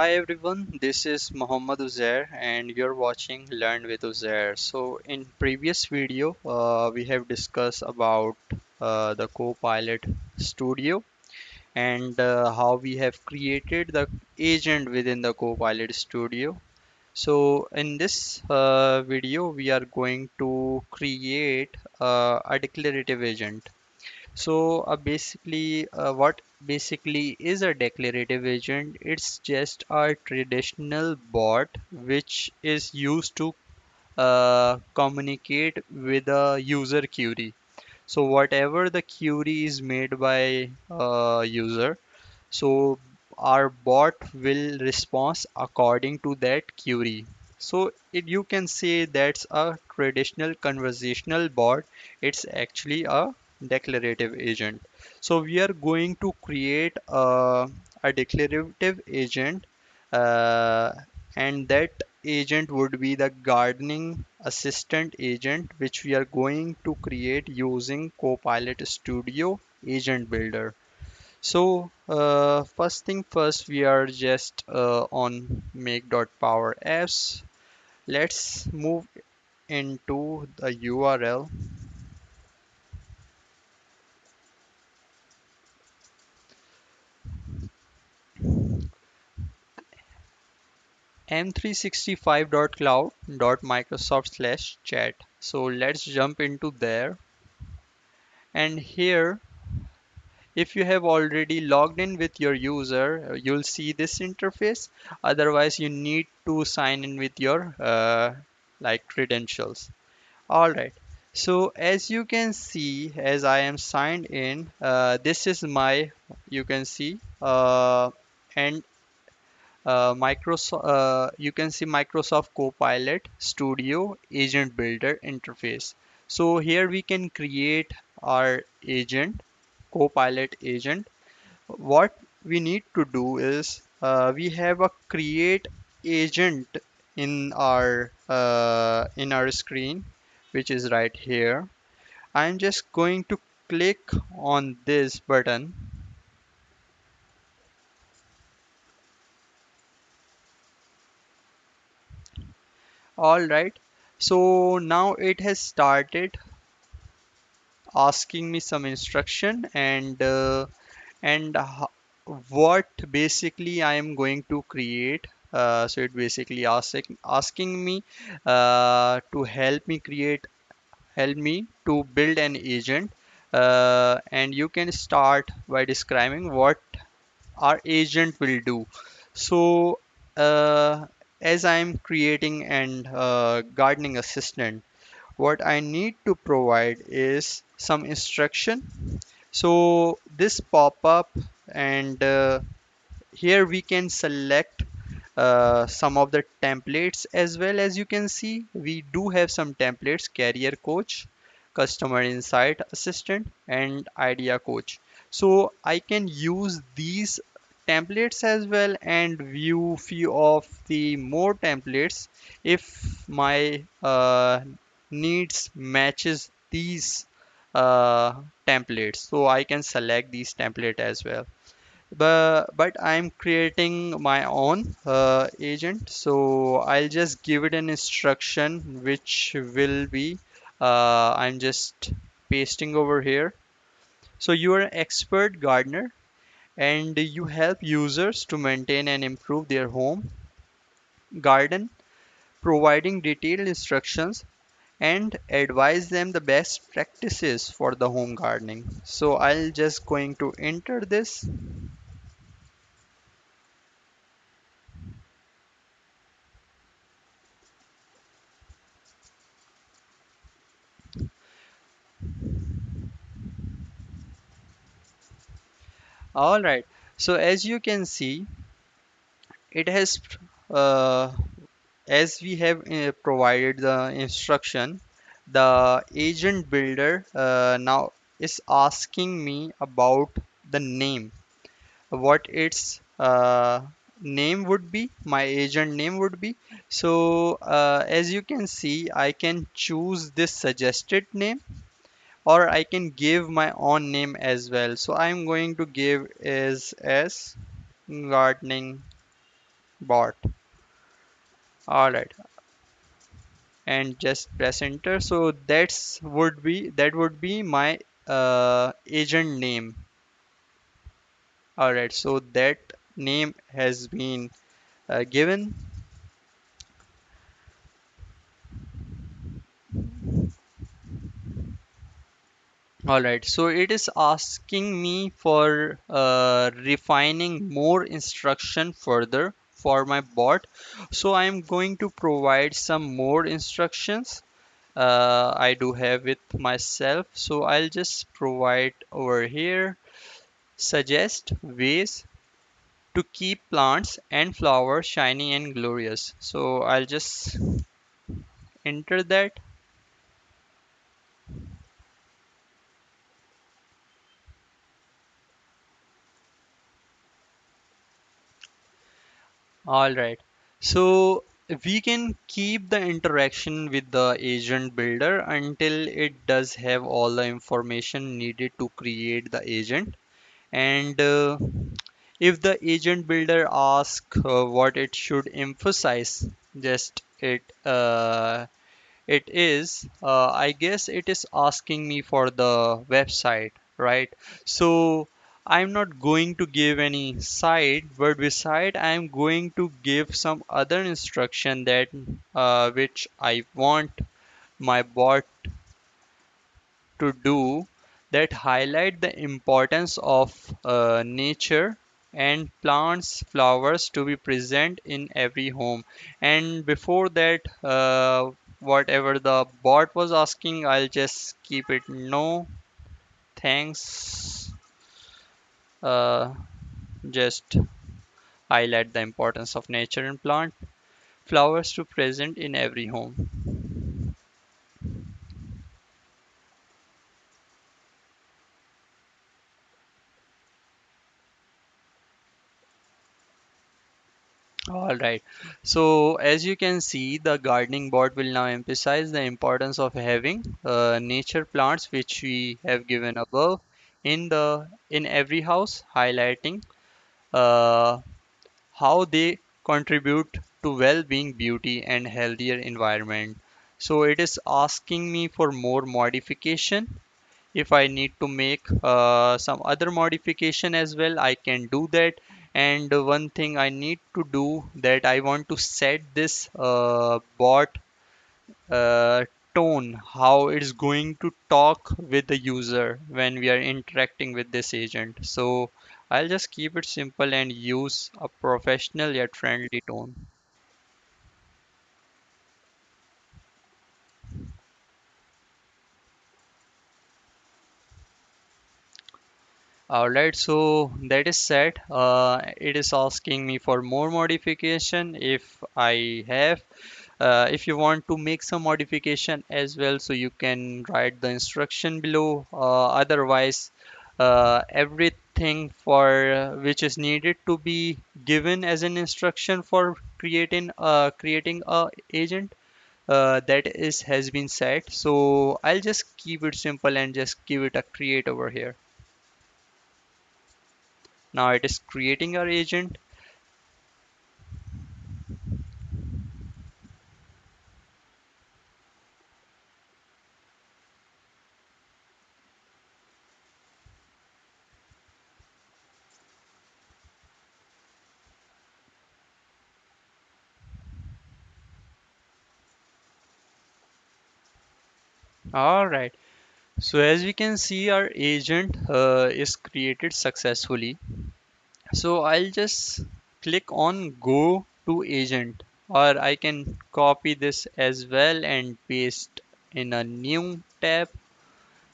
Hi everyone, this is Muhammad Uzair and you're watching Learn with Uzair. So in previous video, we have discussed about the Copilot Studio and how we have created the agent within the Copilot Studio. So in this video, we are going to create a declarative agent. So what basically is a declarative agent? It's just a traditional bot which is used to communicate with a user query. So whatever the query is made by a user, so our bot will respond according to that query. So you can say that's a traditional conversational bot. It's actually a declarative agent. So we are going to create a declarative agent, uh, and that agent would be the gardening assistant agent, which we are going to create using Copilot Studio Agent Builder. So first thing first, we are just on make.power apps. Let's move into the URL m365.cloud.microsoft/chat. So let's jump into there. And here, if you have already logged in with your user, you'll see this interface. Otherwise, you need to sign in with your like credentials. All right. So as you can see, as I am signed in, this is my, you can see, and you can see Microsoft Copilot Studio Agent Builder interface. So here we can create our agent, Copilot agent. What we need to do is we have a create agent in our screen, which is right here. I'm just going to click on this button. All right. So now it has started asking me some instruction and what basically I am going to create. So it basically asking me to help me to build an agent, and you can start by describing what our agent will do. So as I'm creating an gardening assistant, what I need to provide is some instruction. So this pop up, and here we can select some of the templates as well. As you can see, we do have some templates: career coach, customer insight assistant, and idea coach. So I can use these templates as well and view few of the more templates if my needs matches these uh, templates. So I can select these template as well, but I'm creating my own agent, so I'll just give it an instruction which will be I'm just pasting over here. So you are an expert gardener and you help users to maintain and improve their home garden, providing detailed instructions and advise them the best practices for the home gardening. So I'll just going to enter this. All right. So as you can see, it has uh, as we have provided the instruction, the agent builder now is asking me about the name, what its name would be, my agent name would be. So as you can see, I can choose this suggested name or I can give my own name as well. So I'm going to give is as gardening bot. All right, and just press enter. So that would be my agent name. All right, so that name has been given. All right, so it is asking me for refining more instruction further for my bot. So I'm going to provide some more instructions. I do have it myself, so I'll just provide over here. Suggest ways to keep plants and flowers shiny and glorious. So I'll just enter that. All right. So we can keep the interaction with the agent builder until it does have all the information needed to create the agent. And if the agent builder asks what it should emphasize, just I guess it is asking me for the website, right? So I'm not going to give any site, but beside I'm going to give some other instruction that which I want my bot to do, that highlight the importance of nature and plants, flowers to be present in every home. And before that, whatever the bot was asking, I'll just keep it no thanks. Uh, just highlight the importance of nature and plant, flowers to present in every home. All right. So as you can see, the gardening board will now emphasize the importance of having nature plants, which we have given above, in every house, highlighting uh, how they contribute to well-being, beauty, and healthier environment. So it is asking me for more modification. If I need to make some other modification as well, I can do that. And one thing I need to do, that I want to set this bot uh, tone, how it's going to talk with the user when we are interacting with this agent. So I'll just keep it simple and use a professional yet friendly tone. Alright, so that is set. It is asking me for more modification if I have. If you want to make some modification as well, so you can write the instruction below. Otherwise, everything for which is needed to be given as an instruction for creating a agent, that is has been set. So I'll just keep it simple and just give it a create over here. Now it is creating our agent. All right. So as we can see, our agent is created successfully. So I'll just click on go to agent, or I can copy this as well and paste in a new tab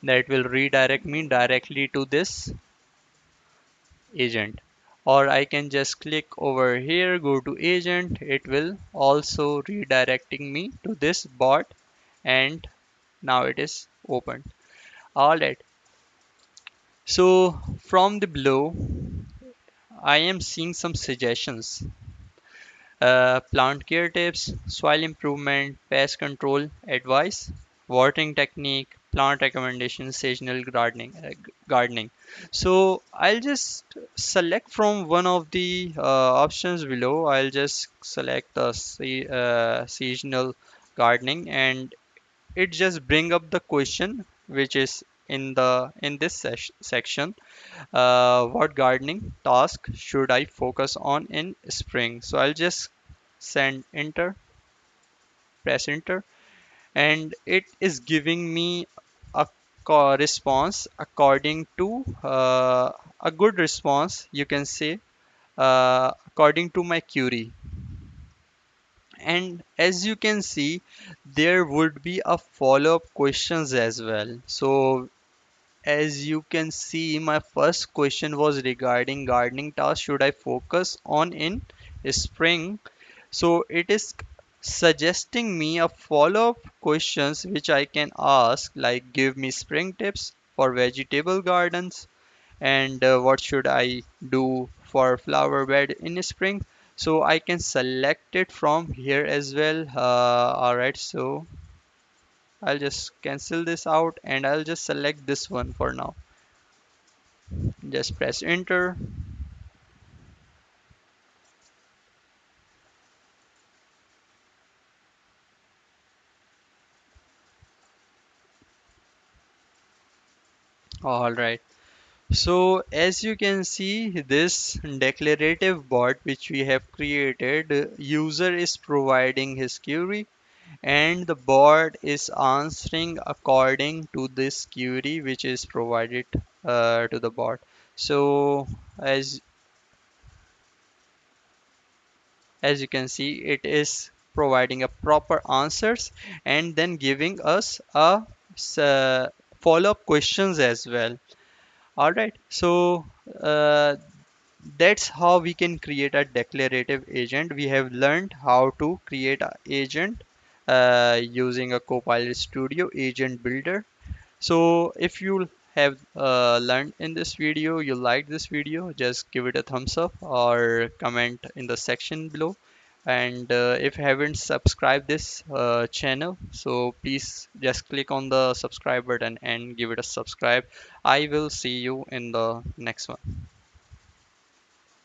that will redirect me directly to this agent. Or I can just click over here, go to agent. It will also redirecting me to this bot, and now it is open. All right. So from the below, I am seeing some suggestions. Plant care tips, soil improvement, pest control advice, watering technique, plant recommendation, seasonal gardening. So I'll just select from one of the options below. I'll just select the seasonal gardening, and it just bring up the question which is in this section. What gardening task should I focus on in spring? So I'll just send enter, press enter, and it is giving me a response according to a good response, you can say, according to my query. And as you can see, there would be a follow-up questions as well. So as you can see, my first question was regarding gardening tasks should I focus on in spring. So it is suggesting me a follow-up questions which I can ask, like give me spring tips for vegetable gardens, and what should I do for flower bed in spring. So I can select it from here as well. Alright, so I'll just cancel this out and I'll just select this one for now. Just press enter. Alright. So as you can see, this declarative bot which we have created, user is providing his query and the bot is answering according to this query which is provided to the bot. So as as you can see, it is providing a proper answers and then giving us a follow-up questions as well. All right, so uh, that's how we can create a declarative agent. We have learned how to create an agent using a Copilot Studio Agent Builder. So if you have learned in this video, you like this video, just give it a thumbs up or comment in the section below. And if you haven't subscribed this channel, so please just click on the subscribe button and give it a subscribe. I will see you in the next one.